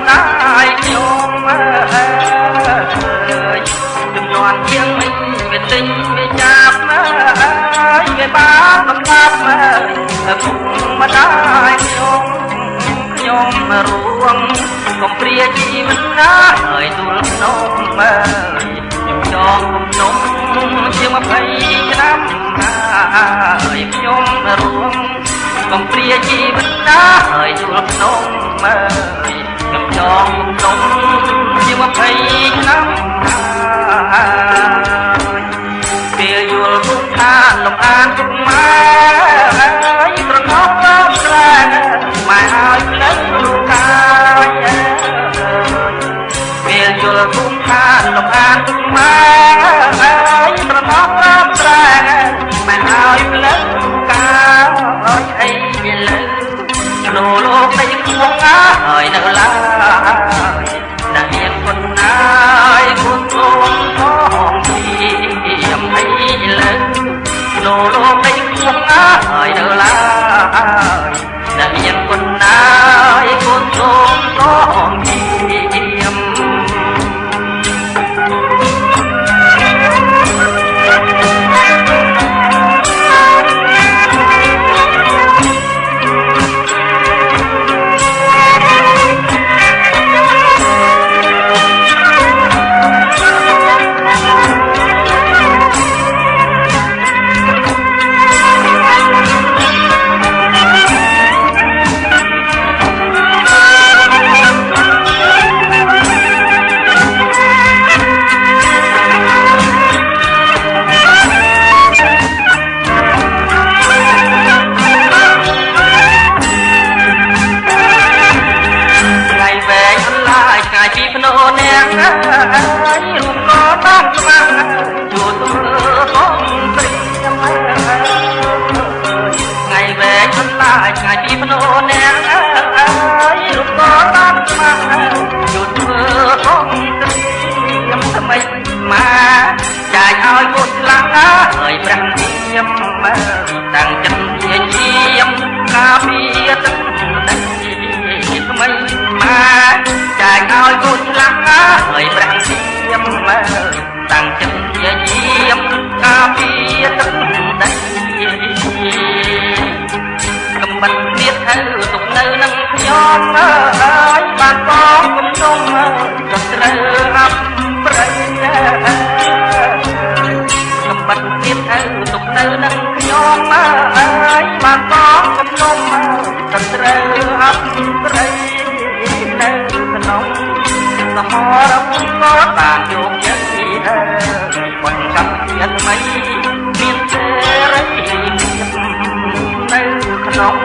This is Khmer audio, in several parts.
ដាយខ្ញុំចំនួនជាងមិនវាទិញវាចាប់វាបានដំណាប់ពុកម្ដាយខ្ញុំរួងកំព្រាជីវិតណាហើយទូលនំខ្ញុំចងគុំនំជា20ឆ្នាំហើយខ្ញុំរួងកំព្រាជីវិតណាហើយទូលនំខ្ញុំចងគុំនំជា20ឆ្នាំពេលយល់ទុកថាលំអានទុកម៉ែត្រណប់ស្រែម៉ែឲ្យផ្លូវរូបកាយពេលយល់ទុកថាលំអានទុកម៉ែត្រណប់ស្រែម៉ែឲ្យផ្លូវរូបកាយអីវាលើលោលោកនៃគួងហើយនៅឡើយតែមានคนណាយគុណទ្រង់ផងជាអីលើលោកនៃគួងហើយនៅឡើយតែមានคนណាយគុណទ្រង់ផងជាពីភ្នោនាងរូបក៏តាមស្មាំជួទបងព្រៀមថ្ងៃវែងបន្លាយថ្ងៃពីភ្នោនាងរូបក៏តាមស្មាំជួទបងព្រៀមថ្មីមកចាយឲ្យកូនខ្លាំងហើយព្រះនាមតាំងចិត្តជាជាមការពារទឹកដីថ្មីមកចាយឲ្យកូនខ្លាំងហើយព្រះនាមតាំងចិត្តជាជាមការពារទឹកដីកំបិតទៀតទៅទុកនៅនឹងខ្ញុំហើយបានបងគុំទុំក៏ត្រូវអាប់ប្រៃកំបិតទៀតទៅទុកនៅនឹងខ្ញុំហើយបានបងគុំទុំក៏ត្រូវអាប់ប្រៃនៅក្នុងសមរភូមិក៏បានយកចិត្តបញ្ចប់ជាតិថ្មីមានសេរីភាពនៅក្នុង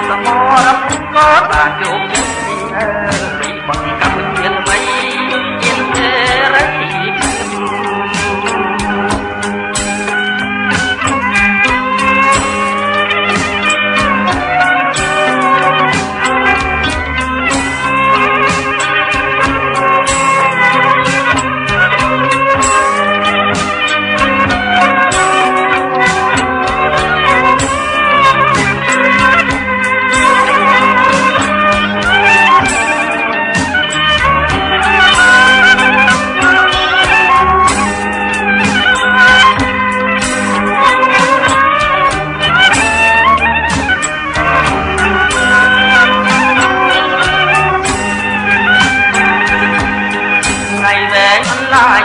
សមរភូមិក៏បានយកចិត្តបញ្ចប់ជាតិថ្មីមានសេរី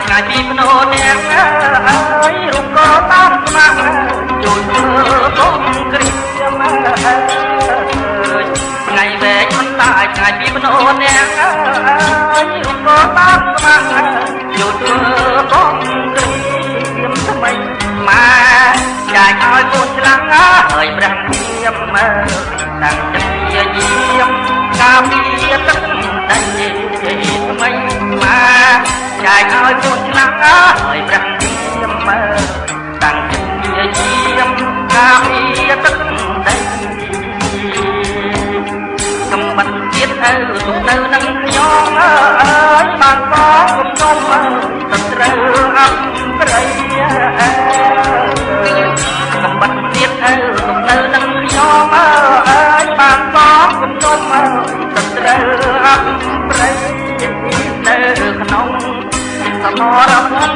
ថ្ងៃពីភ្នោនាងរូបក៏តាមស្មាំជួយធ្វើបងគ្រីមថ្ងៃវែងមិនតាយថ្ងៃពីភ្នោនាងរូបក៏តាមស្មាំជួយធ្វើបងគ្រីមថ្មីមកចាយឲ្យកូនឆ្លាំងហើយព្រះនាមតាំងចិត្តជាយាមការពារទឹកដីថ្មីមកចាយឲ្យកូនឆ្លាំងហើយព្រះនាមតាំងចិត្តជាយាមការពារទឹកដីកំបិតទៀតទៅទុកនៅនឹងខ្ញុំបានបងគុំទុំទៅត្រូវអប់ប្រៃកំបិតទៀតទៅទុកនៅនឹងខ្ញុំបានបងគុំទុំទៅត្រូវអប់ប្រៃ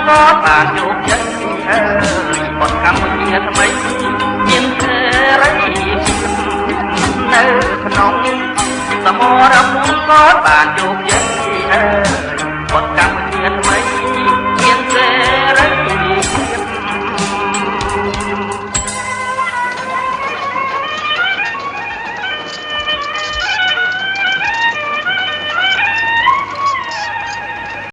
ក៏បានជោគជ័យអើយបុត្រកម្ពុជាថ្មីមានសេរីនៅក្នុងសមរភូមិក៏បានជោគជ័យអើយបុត្រកម្